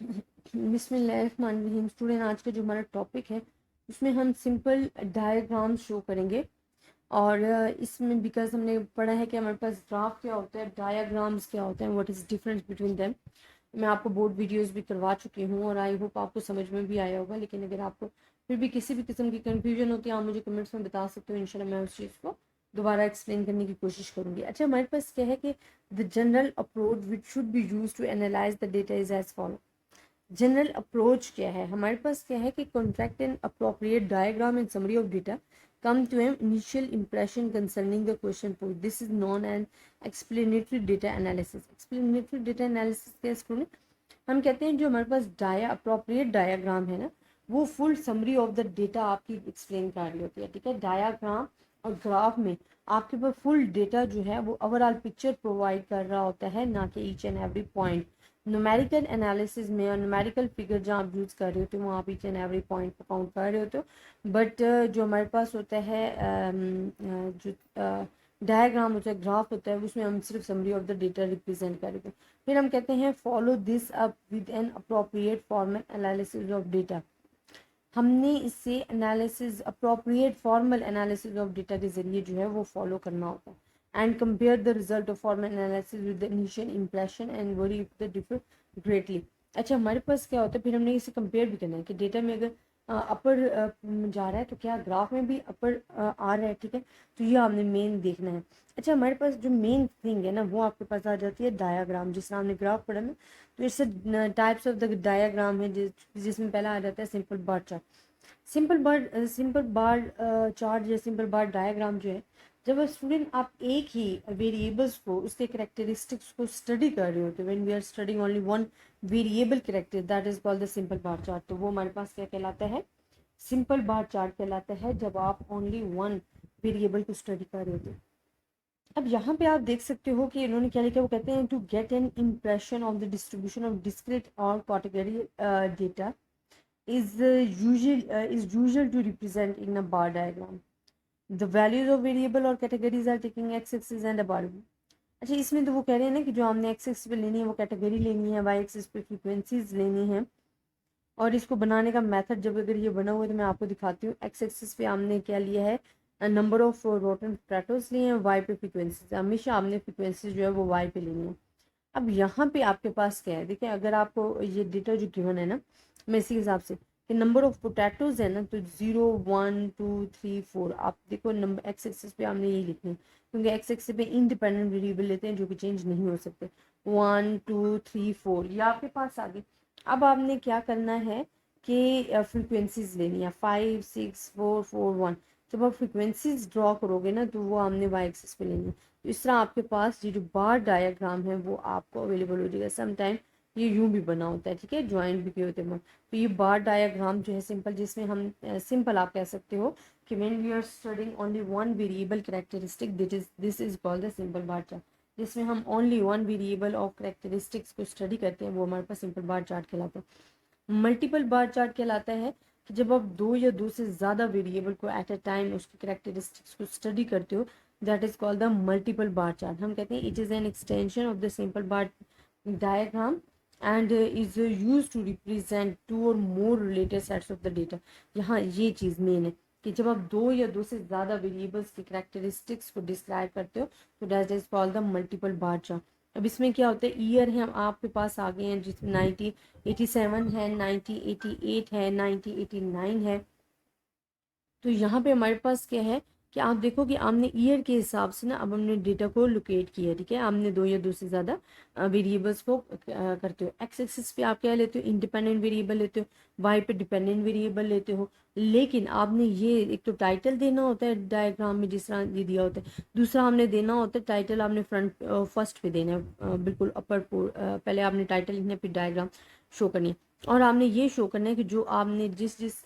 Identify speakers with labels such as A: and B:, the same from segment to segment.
A: बिस्मिल्लाहिर्रहमानिर्रहीम। स्टूडेंट, आज का जो हमारा टॉपिक है उसमें हम सिंपल डायग्राम्स शो करेंगे। और इसमें बिकॉज हमने पढ़ा है कि हमारे पास ग्राफ क्या होता है, डायग्राम्स क्या होते हैं, what is difference between them. मैं आपको बोर्ड वीडियोस भी करवा चुकी हूँ और आई होप आपको समझ में भी आया होगा। लेकिन अगर आपको फिर भी किसी भी किस्म की कन्फ्यूजन होती है, आप मुझे कमेंट्स में बता सकते हो। इंशाल्लाह मैं उस चीज़ को दोबारा एक्सप्लेन करने की कोशिश करूँगी। अच्छा, हमारे पास क्या है कि the general approach which should be use to analyse the data is as follow. General approach क्या है हमारे पास, क्या है कि contract and appropriate diagram and summary of data come to an initial impression concerning the question posed. This is known as explanatory data analysis. Explanatory data analysis क्या student, हम कहते हैं जो हमारे पास अप्रोप्रिएट डायाग्राम है ना, वो full summary of the data आपकी एक्सप्लेन कर रही होती है। ठीक है, डायाग्राम और ग्राफ में आपके पास फुल डेटा जो है वो ओवरऑल पिक्चर प्रोवाइड कर रहा होता है, ना कि each and every point. Numerical analysis में और न्यूमेरिकल फिगर जहाँ आप यूज़ कर रहे होते हो वहाँ आप ईच एंड एवरी पॉइंट को काउंट कर रहे होते हो। बट जो हमारे पास होता है जो डायग्राम होता है, ग्राफ होता है, उसमें हम सिर्फ summary of the data represent कर रहे होते हैं। फिर हम कहते हैं follow this up with an appropriate formal analysis of data. हमने इससे analysis, appropriate formal analysis of data के जरिए जो है वो फॉलो करना होता है। And compare the result of formal analysis with the initial impression and very the differ greatly. अच्छा, हमारे पास क्या होता है, फिर हमने इसे कंपेयर भी करना है कि डेटा में अगर अपर जा रहा है तो क्या ग्राफ में भी अपर आ रहा है। ठीक है, तो ये आपने मेन देखना है। अच्छा, हमारे पास जो मेन थिंग है ना वो आपके पास आ जाती है डायाग्राम। जिस तरह हमने ग्राफ पढ़ा ना, तो इससे टाइप्स ऑफ द डायाग्राम है जिसमें पहला आ जाता है simple bar chart. Simple bar chart या सिंपल बार डायग्राम जो है, जब स्टूडेंट आप एक ही वेरिएबल्स को, उसके करेक्टरिस्टिक्स को स्टडी कर रहे होते, when we are studying only one variable character, that is called the simple bar chart. तो वो हमारे पास क्या कहलाता है, सिंपल बार चार्ट कहलाता है, जब आप ओनली वन वेरिएबल को स्टडी कर रहे होते। अब यहाँ पे आप देख सकते हो कि इन्होंने क्या लिखा, वो कहते हैं to get an impression of the distribution of discrete और category data is usual to represent in a bar diagram. The values of variable और categories are taking x-axis and a bar. अच्छा, इसमें तो वो कह रहे हैं ना कि जो हमने x-axis पे लेनी है वो कैटेगरी लेनी है, y-axis पे फ्रीक्वेंसीज लेनी है। और इसको बनाने का मेथड, जब अगर ये बना हुआ है तो मैं आपको दिखाती हूँ। x-axis पे हमने क्या लिया है, नंबर ऑफ रोटन पोटैटोज लिए हैं, y पे फ्रीक्वेंसीज। हमेशा हमने फ्रीक्वेंसीज जो है वो y पे लेनी है। अब यहाँ पे आपके पास क्या है, देखिए अगर आपको ये डेटा जो गिवन है ना, मैं इसी हिसाब से कि नंबर ऑफ पोटैटोज है ना, तो 0 1 2 3 4, आप देखो नंबर एक्स एक्सिस पे हमने यही लिखनी है, क्योंकि एक्स एक्सिस पे इंडिपेंडेंट वेरिएबल लेते हैं जो कि चेंज नहीं हो सकते। 1 2 3 4 ये आपके पास आ गई। अब आपने क्या करना है कि फ्रिक्वेंसीज लेनी है, 5 6 4 4 1। जब आप फ्रिक्वेंसीज ड्रॉ करोगे ना तो वो हमने वाई एक्सिस पे लेनी है। तो इस तरह आपके पास ये जो बार डायग्राम है वो आपको अवेलेबल हो जाएगा। समटाइम ये यूं भी बना होता है, ठीक है, ज्वाइंट भी किए होते हैं। तो ये बार डायग्राम जो है सिंपल, जिसमें हम सिंपल आप कह सकते हो कि when we are studying only one variable characteristic, this is called the simple bar chart. जिसमें हम only one variable of characteristics को स्टडी करते हैं वो हमारे पास सिंपल बार चार्ट कहलाता है। मल्टीपल बार चार्ट कहलाता है कि जब आप दो या दो से ज़्यादा वेरिएबल को एट अ टाइम उसकी कैरेक्टरिस्टिक्स को स्टडी करते हो, that is called the multiple bar chart. हम कहते हैं it is an extension of the simple bar diagram and is use to represent two और more related sets of the data. यहाँ ये चीज़ मेन है कि जब आप दो या दो से ज़्यादा वेरिएबल्स की कैरेक्टरिस्टिक्स को डिस्क्राइब करते हो तो that is called the multiple bar chart. अब इसमें क्या होता है, ईयर है आपके पास आ गए हैं, जिसमें 1987 है, 1988 है, 1989 है। तो यहाँ पे हमारे पास क्या है कि आप देखो कि हमने ईयर के हिसाब से ना अब हमने डेटा को लोकेट किया। ठीक है, हमने दो या दो से ज़्यादा वेरिएबल्स को करते हो। एक्स एक्सिस पे आप क्या लेते हो, इंडिपेंडेंट वेरिएबल लेते हो, वाई पे डिपेंडेंट वेरिएबल लेते हो। लेकिन आपने ये एक तो टाइटल देना होता है डायग्राम में जिस तरह ये दिया होता है, दूसरा हमने देना होता है टाइटल आपने फर्स्ट पे देना है, बिल्कुल अपर पहले आपने टाइटल लिखना है, फिर डायग्राम शो करनी है। और आपने ये शो करना है कि जो आपने जिस जिस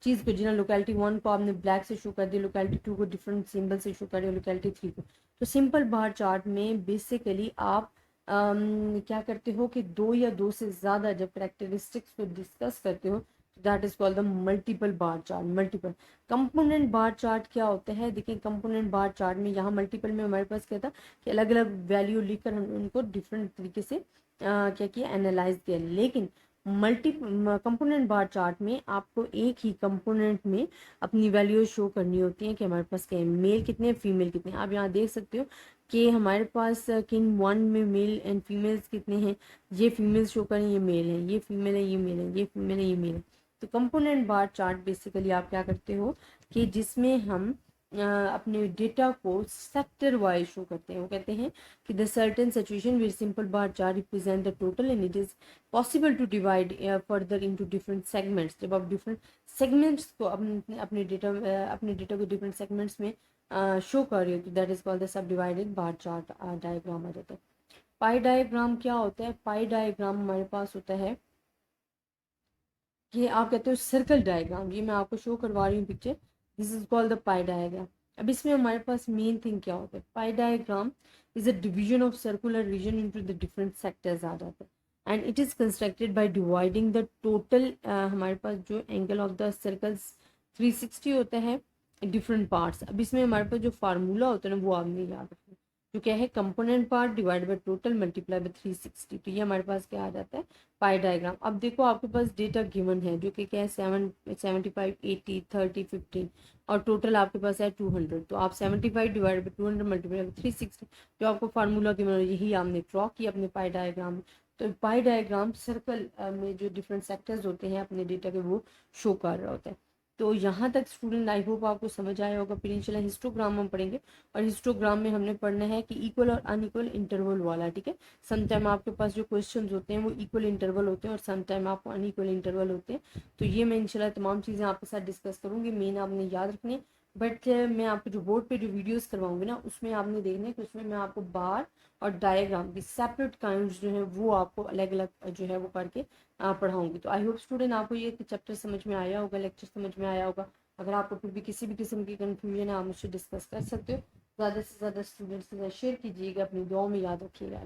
A: चीज़ को, जिन्हें लोकेलिटी 1 को आपने ब्लैक से शो कर दिया, लोकेलिटी 2 को डिफरेंट सिंबल से शो कर दिया, लोकेलिटी 3 को। तो सिंपल बार चार्ट में बेसिकली आप क्या करते हो कि दो या दो से ज़्यादा जब करेक्टरिस्टिक्स को डिस्कस करते हो, that is called the multiple bar chart. Multiple component bar chart क्या होता है, देखिए कंपोनेंट बार चार्ट में यहाँ मल्टीपल में हमारे पास क्या था कि अलग अलग वैल्यू लिखकर हम उनको डिफरेंट तरीके से क्या किया, एनालाइज किया। लेकिन मल्टी कंपोनेंट बार चार्ट में आपको एक ही कंपोनेंट में अपनी वैल्यू शो करनी होती है कि हमारे पास क्या है, मेल कितने हैं, फीमेल कितने हैं। आप यहाँ देख सकते हो कि हमारे पास किन वन में मेल एंड फीमेल्स कितने हैं, ये फीमेल्स शो करें, ये मेल है, ये फीमेल है, ये मेल है, ये फीमेल है, ये मेल है। तो कंपोनेंट बार चार्ट बेसिकली आप क्या करते हो कि जिसमें हम अपने डेटा को सेक्टर वाइज शो करते हैं। वो कहते हैं कि the certain situation which simple bar chart represent the total and it is possible to divide further into different segments. जब आप डिफरेंट सेगमेंट्स को अपने डेटा को डिफरेंट सेगमेंट्स में शो कर रहे हो तो that is called the subdivided bar chart diagram आ जाता है। पाई डायग्राम क्या होता है? पाई डायग्राम हमारे पास होता है कि आप कहते हो सर्कल डायग्राम। ये मैं आपको शो करवा रही हूँ picture, this is called the pie diagram. अब इसमें हमारे पास मेन थिंग क्या होता है? Pie diagram is a division of circular region into the different sectors आ जाता है and it is constructed by dividing the total हमारे पास जो एंगल ऑफ द सर्कल्स 360 होता है डिफरेंट पार्ट्स। अब इसमें हमारे पास जो फार्मूला होता है ना वो आपने याद रखना, जो क्या है, component part divide by total multiply by 360। तो ये हमारे पास क्या आ जाता है? Pie diagram. अब देखो आपके पास डेटा गिवन है जो कि क्या है 75 80 30 15 और टोटल आपके पास है 200। तो आप 75 डिवाइड बाई 200 मल्टीप्लाई बाई 360 जो आपको फार्मूला गिवन है यही आपने ड्रॉ किया अपने पाई डायग्राम में। तो पाई डायग्राम सर्कल में जो डिफरेंट सेक्टर्स होते हैं अपने डेटा के वो शो कर रहा होता है। तो यहाँ तक स्टूडेंट आई होप आपको समझ आया होगा। फिर इंशाल्लाह हिस्टोग्राम हम पढ़ेंगे और हिस्टोग्राम में हमने पढ़ना है कि इक्वल और अनइक्वल इंटरवल वाला, ठीक है। समटाइम आपके पास जो क्वेश्चंस होते हैं वो इक्वल इंटरवल होते हैं और समटाइम आपको अनइक्वल इंटरवल होते हैं। तो ये मैं इंशाल्लाह तमाम चीज़ें आपके साथ डिस्कस करूँगी, मेन आपने याद रखनी। बट मैं आपको जो बोर्ड पे जो वीडियोस करवाऊंगी ना उसमें आपने देखना है कि उसमें मैं आपको बार और डायग्राम की सेपरेट काइंड्स जो है वो आपको अलग अलग जो है वो करके पढ़ाऊंगी। तो आई होप स्टूडेंट आपको ये चैप्टर समझ में आया होगा, लेक्चर समझ में आया होगा। अगर आपको फिर भी किसी भी किस्म की कन्फ्यूजन है आप मुझसे डिस्कस कर सकते हो। ज़्यादा से ज़्यादा स्टूडेंट्स के साथ शेयर कीजिएगा, अपनी दुआओं में याद रखिएगा।